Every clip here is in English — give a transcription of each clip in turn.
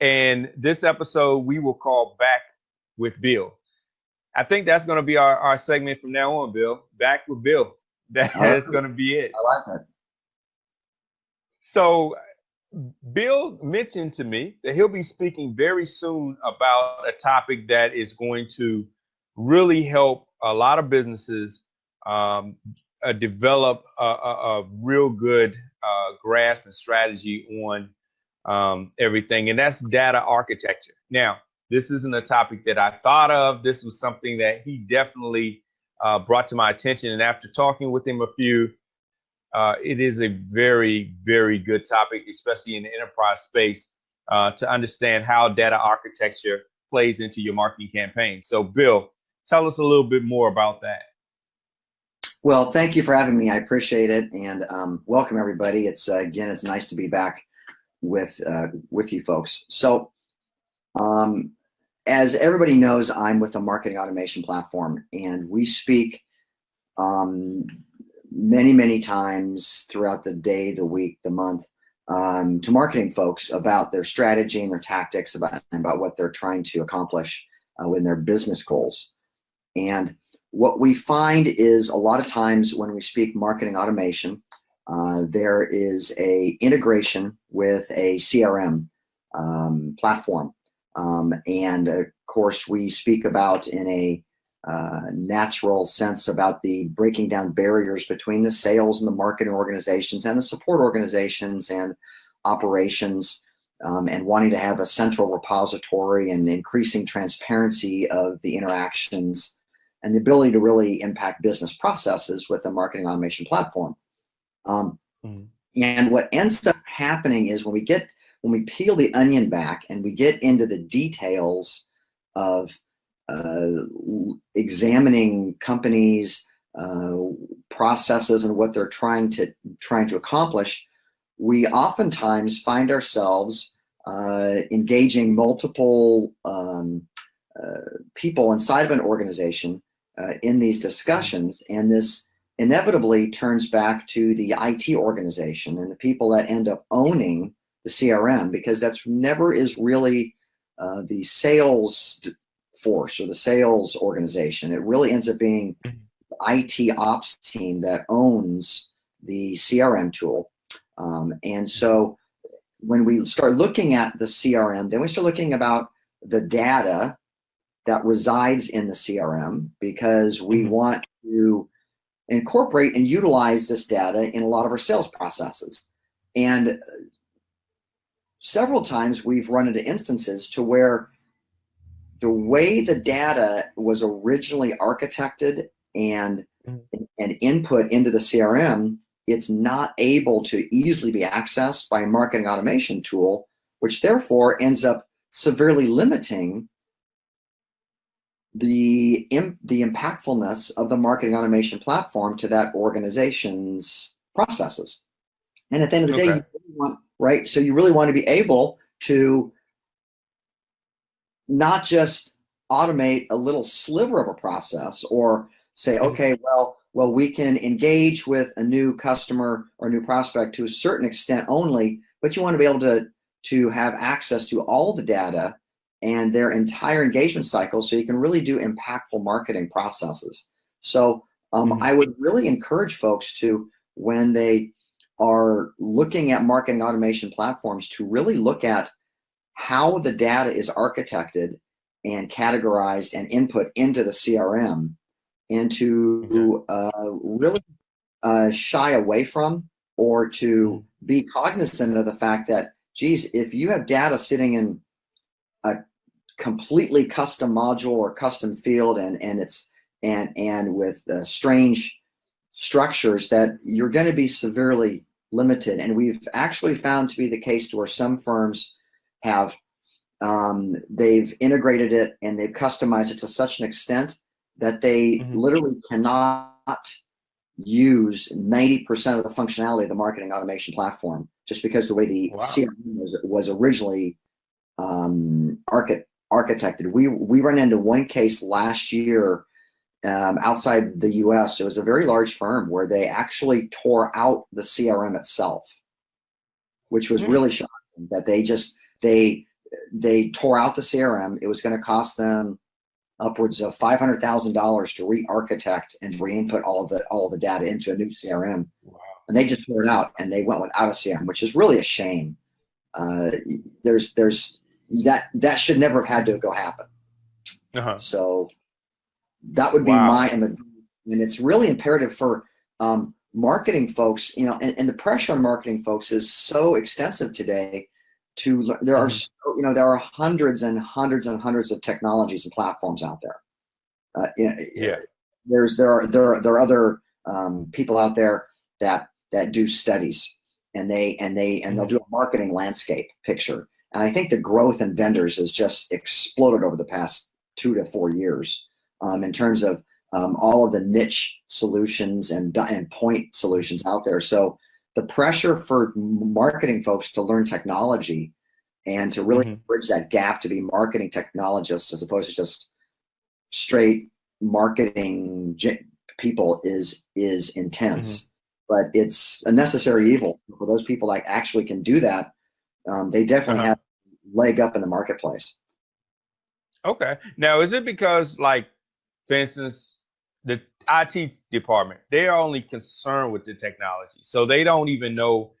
And this episode we will call Back with Bill. I think that's going to be our segment from now on, Bill. Back with Bill. That's going to be it. I like that. So Bill mentioned to me that he'll be speaking very soon about a topic that is going to really help a lot of businesses develop a real good grasp and strategy on everything, and that's data architecture. Now, this isn't a topic that I thought of. This was something that he definitely brought to my attention, and after talking with him a few, it is a very, very good topic, especially in the enterprise space, to understand how data architecture plays into your marketing campaign. So, Bill, tell us a little bit more about that. Well, thank you for having me. I appreciate it, and welcome everybody. It's again, it's nice to be back with you folks. So, as everybody knows, I'm with a marketing automation platform, and we speak many times throughout the day, the week, the month, to marketing folks about their strategy and their tactics, about what they're trying to accomplish with their business goals. And what we find is a lot of times when we speak marketing automation, there is a integration with a CRM platform. And of course, we speak about in a natural sense about the breaking down barriers between the sales and the marketing organizations and the support organizations and operations, and wanting to have a central repository and increasing transparency of the interactions and the ability to really impact business processes with the marketing automation platform. And what ends up happening is when we peel the onion back and we get into the details of examining companies' processes and what they're trying to accomplish, we oftentimes find ourselves engaging multiple people inside of an organization in these discussions, and this inevitably turns back to the IT organization and the people that end up owning the CRM, because that's never is really the sales force or the sales organization. It really ends up being the IT ops team that owns the CRM tool. And so when we start looking at the CRM, then we start looking about the data that resides in the CRM, because we want to incorporate and utilize this data in a lot of our sales processes. And several times we've run into instances to where the way the data was originally architected and input into the CRM, it's not able to easily be accessed by a marketing automation tool, which therefore ends up severely limiting the impactfulness of the marketing automation platform to that organization's processes. And at the end of the day, you really want, right? So you really want to be able to not just automate a little sliver of a process or say, okay, well, we can engage with a new customer or new prospect to a certain extent only, but you want to be able to have access to all the data and their entire engagement cycle, so you can really do impactful marketing processes. So I would really encourage folks to, when they are looking at marketing automation platforms, to really look at how the data is architected and categorized and input into the CRM, and to really shy away from or to be cognizant of the fact that, geez, if you have data sitting in a completely custom module or custom field and with strange structures, that you're going to be severely limited. And we've actually found to be the case to where some firms have they've integrated it and they've customized it to such an extent that they literally cannot use 90% of the functionality of the marketing automation platform, just because the way the CRM was originally architected. We ran into one case last year outside the US. It was a very large firm where they actually tore out the CRM itself, which was really shocking, that they they tore out the CRM. It was going to cost them upwards of $500,000 to re-architect and re-input all the data into a new CRM. Wow. And they just tore it out and they went without a CRM, which is really a shame. There's that should never have had to go happen. So that would be my, and it's really imperative for marketing folks, you know, and the pressure on marketing folks is so extensive today. There are there are hundreds and hundreds and hundreds of technologies and platforms out there. There are other people out there that do studies, and they'll do a marketing landscape picture. And I think the growth in vendors has just exploded over the past 2 to 4 years in terms of all of the niche solutions and point solutions out there. So the pressure for marketing folks to learn technology and to really bridge that gap to be marketing technologists as opposed to just straight marketing people is intense. But it's a necessary evil for those people that actually can do that. They definitely have a leg up in the marketplace. Okay. Now, is it because, like, for instance, the IT department, they are only concerned with the technology. So they don't even know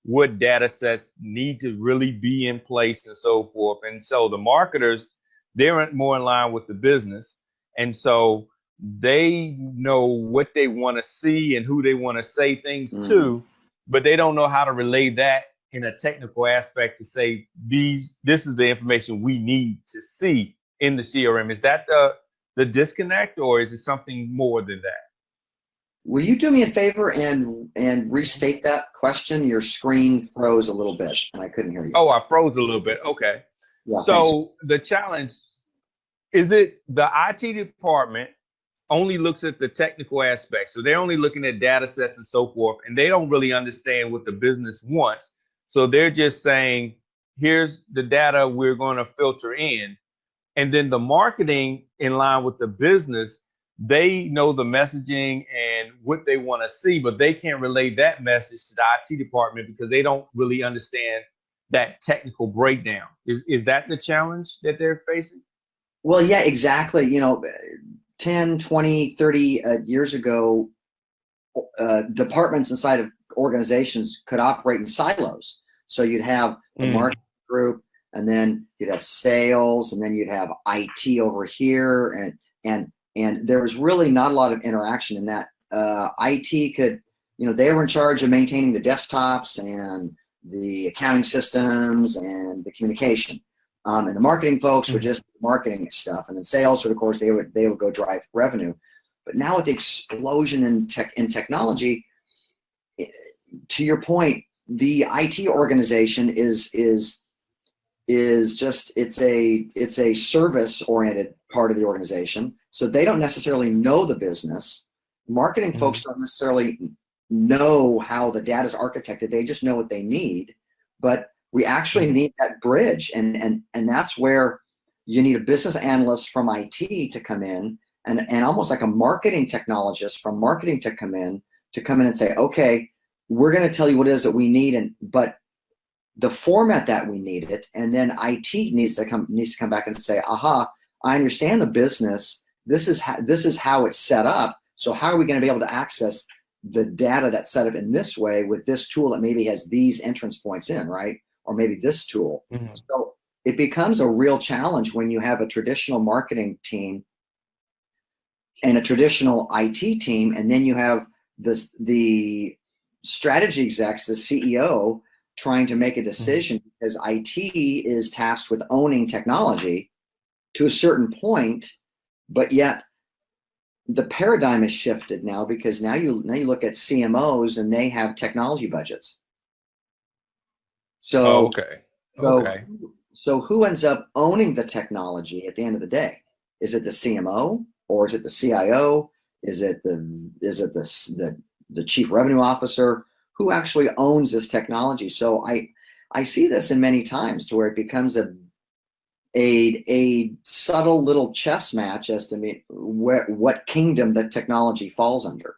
what data sets need to really be in place and so forth. And so the marketers, they're more in line with the business. And so they know what they want to see and who they want to say things to, but they don't know how to relay that in a technical aspect to say, this is the information we need to see in the CRM. Is that the disconnect, or is it something more than that? Will you do me a favor and restate that question? Your screen froze a little bit and I couldn't hear you. Oh, I froze a little bit. Okay. Yeah, so thanks. The challenge, is it the IT department only looks at the technical aspects? So they're only looking at data sets and so forth, and they don't really understand what the business wants. So they're just saying, here's the data we're going to filter in. And then the marketing, in line with the business, they know the messaging and what they want to see, but they can't relay that message to the IT department because they don't really understand that technical breakdown. Is that the challenge that they're facing? Well, yeah, exactly. You know, 10, 20, 30 years ago, departments inside of organizations could operate in silos. So you'd have the marketing group, and then you'd have sales, and then you'd have IT over here, and there was really not a lot of interaction in that. IT could, you know, they were in charge of maintaining the desktops and the accounting systems and the communication, and the marketing folks were just marketing stuff, and then sales, of course, they would go drive revenue. But now with the explosion in technology, to your point, the IT organization is just, it's a service oriented part of the organization. So they don't necessarily know the business. Marketing folks don't necessarily know how the data is architected. They just know what they need, but we actually need that bridge. And that's where you need a business analyst from IT to come in, and almost like a marketing technologist from marketing to come in and say, okay, we're going to tell you what it is that we need, but the format that we need it, and then IT needs to come back and say, aha, I understand the business. This is how it's set up. So how are we going to be able to access the data that's set up in this way with this tool that maybe has these entrance points in, right? Or maybe this tool. So it becomes a real challenge when you have a traditional marketing team and a traditional IT team, and then you have the strategy execs, the CEO, trying to make a decision because IT is tasked with owning technology to a certain point, but yet the paradigm has shifted now, because now you look at CMOs and they have technology budgets. So So who ends up owning the technology at the end of the day? Is it the CMO, or is it the CIO? Is it the chief revenue officer? Who actually owns this technology? So I see this in many times to where it becomes a subtle little chess match as to what kingdom that technology falls under.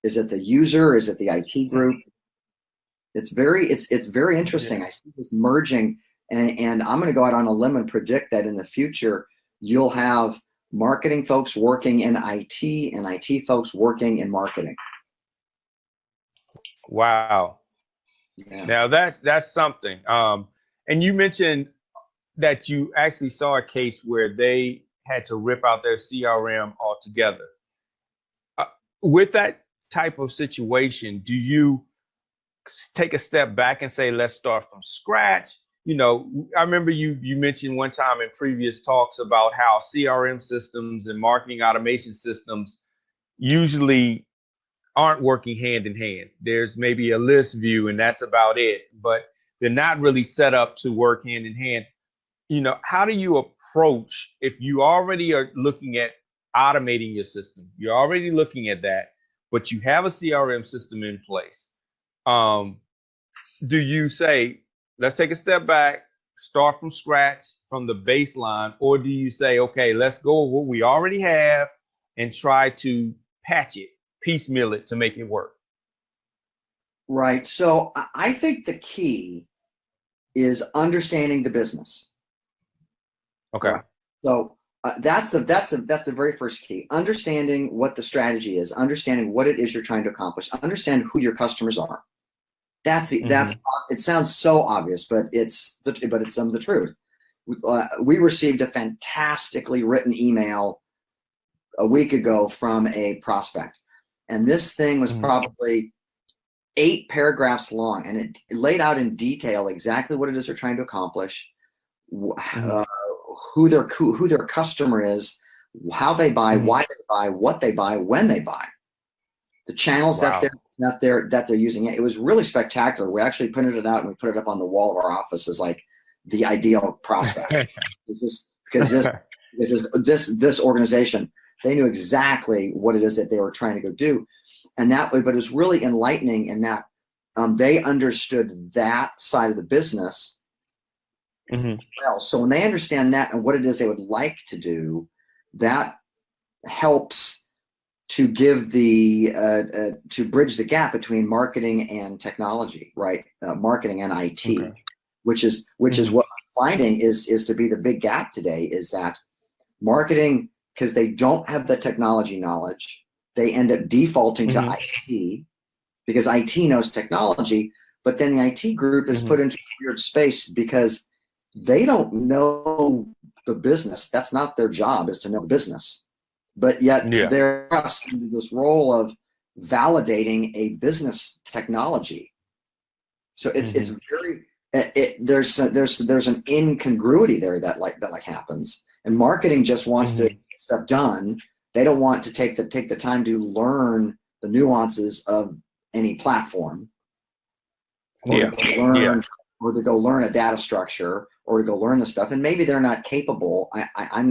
Is it the user? Is it the IT group? It's very interesting. I see this merging And I'm going to go out on a limb and predict that in the future, you'll have marketing folks working in IT and IT folks working in marketing. Wow. Yeah. Now that's something. And you mentioned that you actually saw a case where they had to rip out their CRM altogether. With that type of situation, do you take a step back and say, let's start from scratch? You know, I remember you mentioned one time in previous talks about how CRM systems and marketing automation systems usually aren't working hand in hand. There's maybe a list view and that's about it, but they're not really set up to work hand in hand. You know, how do you approach if you already are looking at automating your system? You're already looking at that, but you have a CRM system in place. Do you say, let's take a step back, start from scratch, from the baseline, or do you say, okay, let's go with what we already have and try to patch it, piecemeal it to make it work? Right. So I think the key is understanding the business. Okay. Right. So that's the very first key. Understanding what the strategy is, understanding what it is you're trying to accomplish, understand who your customers are. That's it sounds so obvious, but it's some of the truth. We received a fantastically written email a week ago from a prospect, and this thing was probably 8 paragraphs long, and it laid out in detail exactly what it is they're trying to accomplish, who their customer is, how they buy, why they buy, what they buy, when they buy, the channels that they're using. It was really spectacular. We actually printed it out and we put it up on the wall of our office as like the ideal prospect. because this organization, they knew exactly what it is that they were trying to go do, and but it was really enlightening in that they understood that side of the business well. So when they understand that and what it is they would like to do, that helps to give to bridge the gap between marketing and technology, right? Marketing and IT, which is what I'm finding is to be the big gap today, is that marketing, because they don't have the technology knowledge, they end up defaulting to IT because IT knows technology, but then the IT group is put into a weird space because they don't know the business. That's not their job, is to know the business. But yet they're thrust into this role of validating a business technology. So it's very there's an incongruity there that happens, and marketing just wants to get stuff done. They don't want to take the time to learn the nuances of any platform, or to go learn a data structure, or to go learn the stuff. And maybe they're not capable. I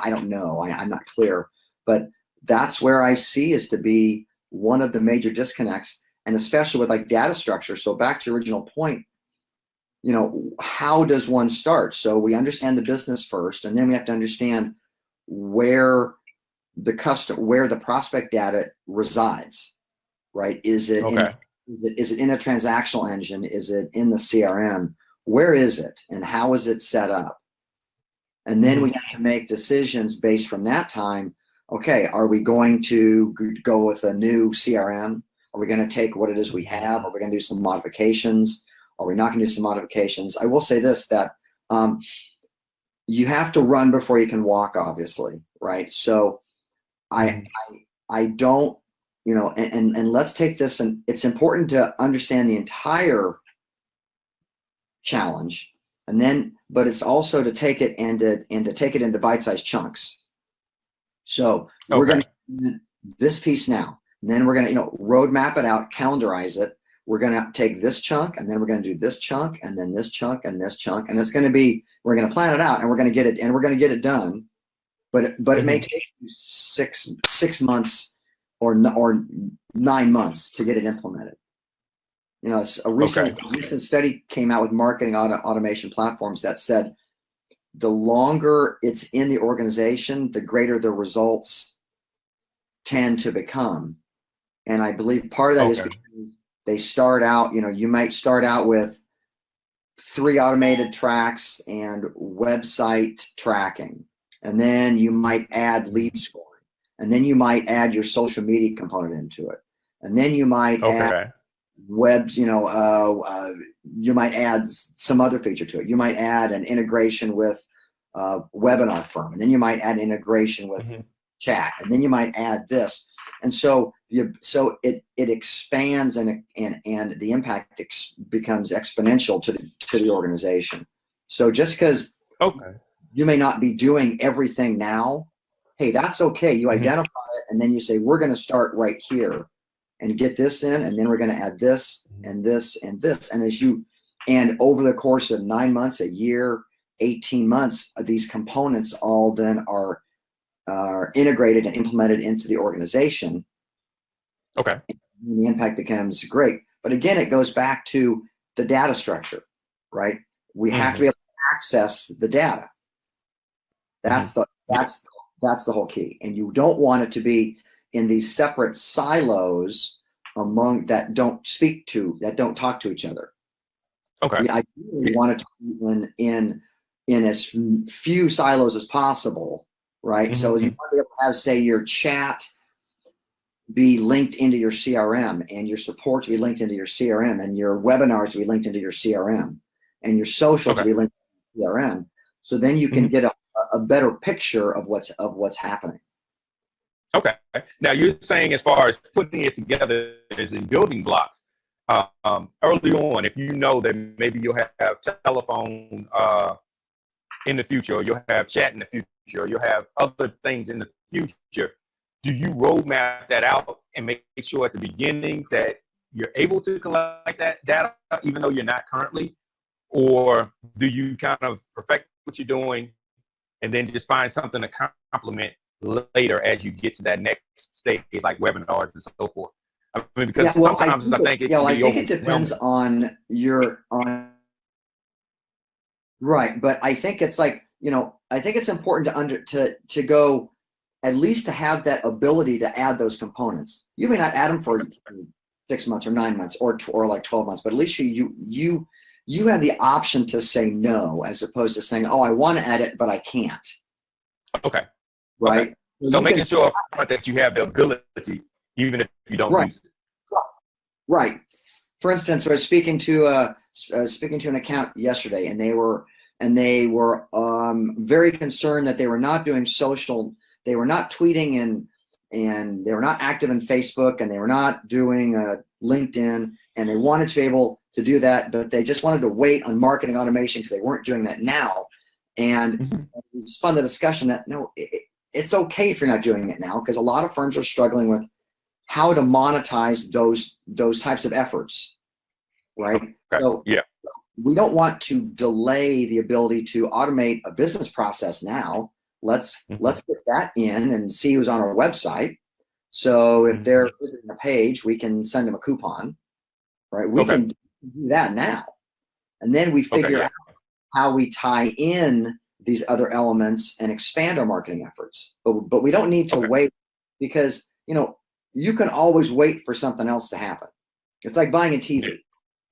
don't know. I'm not clear, but that's where I see is to be one of the major disconnects, and especially with like data structure. So back to your original point, how does one start? So we understand the business first, and then we have to understand where the prospect data resides, right? Is it in a transactional engine? Is it in the CRM? Where is it, and how is it set up? And then we have to make decisions based from that time. Okay, are we going to go with a new CRM? Are we going to take what it is we have? Are we going to do some modifications? Are we not going to do some modifications? I will say this, that you have to run before you can walk, obviously, right? So I don't, and let's take this, and it's important to understand the entire challenge, but it's also to take it and to take it into bite-sized chunks. So we're going to do this piece now, and then we're going to roadmap it out, calendarize it. We're going to take this chunk, and then we're going to do this chunk, and then this chunk, and this chunk, and it's going to be, we're going to plan it out, and we're going to get it done. But it may take you six months or 9 months to get it implemented. A recent study came out with marketing automation platforms that said the longer it's in the organization, the greater the results tend to become. And I believe part of that is because they start out, you might start out with 3 automated tracks and website tracking. And then you might add lead scoring. And then you might add your social media component into it. And then you might add webs, you might add some other feature to it. You might add an integration with a webinar firm. And then you might add integration with chat. And then you might add this. And so it expands and the impact becomes exponential to the organization. So just because you may not be doing everything now, hey, that's okay. You identify it, and then you say, we're going to start right here and get this in, and then we're going to add this and this and this. And over the course of 9 months, a year, 18 months, these components all then are integrated and implemented into the organization. Okay. And the impact becomes great. But again, it goes back to the data structure, right? We have to be able to access the data. That's the whole key. And you don't want it to be in these separate silos that don't talk to each other. Okay. We ideally want it to be in as few silos as possible, right? So you want to be able to have, say, your chat be linked into your CRM, and your support to be linked into your CRM, and your webinars to be linked into your CRM, and your social to be linked to your CRM. So then you can get a better picture of what's happening. Okay. Now you're saying, as far as putting it together as in building blocks, early on, if you know that maybe you'll have telephone in the future, or you'll have chat in the future, or you'll have other things in the future, do you roadmap that out and make sure at the beginning that you're able to collect that data, even though you're not currently? Or do you kind of perfect what you're doing and then just find something to complement later as you get to that next stage, like webinars and so forth? I mean, because sometimes I think it depends on right. But I think it's like, I think it's important to go, at least to have that ability to add those components. You may not add them for 6 months or 9 months or like 12 months, but at least you have the option to say no, as opposed to saying, oh, I want to add it, but I can't. Okay. Right. Okay. So making sure that you have the ability, even if you don't use it. Right. For instance, I was speaking to an account yesterday, and they were very concerned that they were not doing social. They were not tweeting and they were not active in Facebook, and they were not doing LinkedIn, and they wanted to be able to do that, but they just wanted to wait on marketing automation because they weren't doing that now. And we spun the discussion that no, it's okay if you're not doing it now, because a lot of firms are struggling with how to monetize those types of efforts, right? Okay. So we don't want to delay the ability to automate a business process now. Let's get that in and see who's on our website. So if they're visiting a page, we can send them a coupon, right? We can do that now. And then we figure out how we tie in these other elements and expand our marketing efforts. But we don't need to wait, because, you can always wait for something else to happen. It's like buying a TV,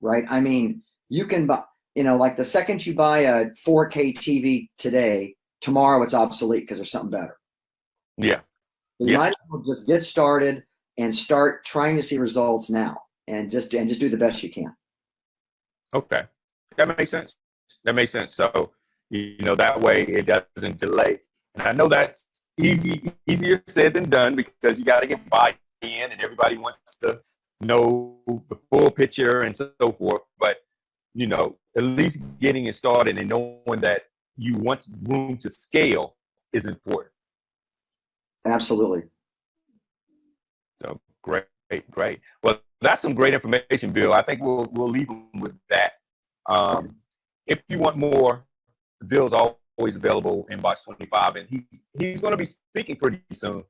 right? I mean, you can buy, like the second you buy a 4K TV today, tomorrow it's obsolete because there's something better. Yeah. So you might as well just get started and start trying to see results now, and just do the best you can. Okay. That makes sense. So, that way it doesn't delay. And I know that's easier said than done, because you got to get buy-in and everybody wants to know the full picture and so forth. But, at least getting it started and knowing that you want room to scale is important. Absolutely. So great. Well, that's some great information, Bill. I think we'll leave them with that. If you want more, Bill's always available in box 25, and he's going to be speaking pretty soon.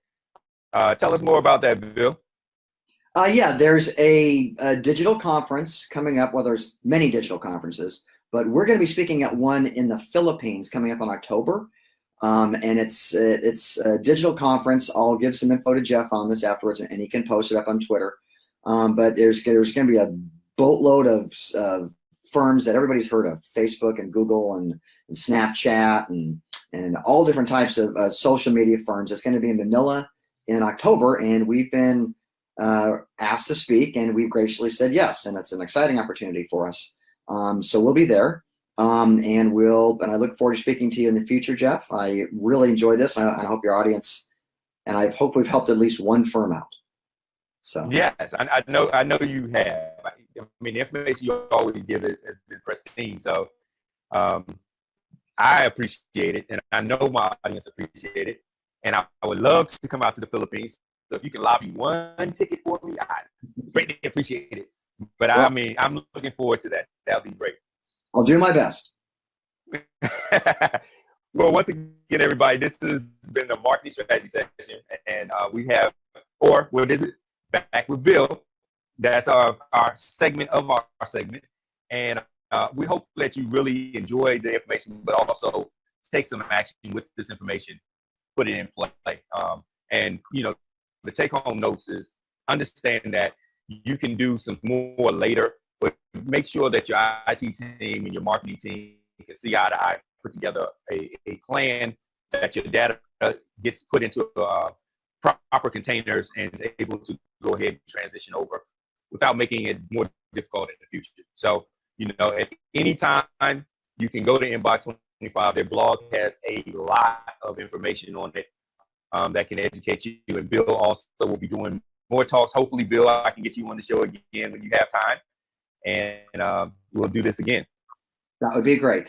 Tell us more about that, Bill. There's a digital conference coming up. Well, there's many digital conferences, but we're going to be speaking at one in the Philippines coming up in October. And it's a digital conference. I'll give some info to Jeff on this afterwards, and he can post it up on Twitter. But there's going to be a boatload of firms that everybody's heard of, Facebook and Google and Snapchat and all different types of social media firms. It's going to be in Manila in October, and we've been asked to speak, and we've graciously said yes, and it's an exciting opportunity for us. So we'll be there, and I look forward to speaking to you in the future, Jeff. I really enjoy this, and I hope your audience, and I hope we've helped at least one firm out. So yes, I know you have. I mean, the information you always give has been pristine. So I appreciate it, and I know my audience appreciate it. And I would love to come out to the Philippines. So if you can lobby one ticket for me, I greatly appreciate it. But I mean, I'm looking forward to that. That'll be great. I'll do my best. Well, once again, everybody, this has been the marketing strategy session, and we have, or what is it? Back with Bill. That's our segment of our segment, and we hope that you really enjoy the information, but also take some action with this information, put it in play. And the take-home notes is understand that you can do some more later, but make sure that your IT team and your marketing team can see eye to eye, put together a plan that your data gets put into proper containers and is able to go ahead and transition over without making it more difficult in the future. So, at any time, you can go to Inbox 25. Their blog has a lot of information on it that can educate you. And Bill also will be doing more talks. Hopefully, Bill, I can get you on the show again when you have time. And we'll do this again. That would be great.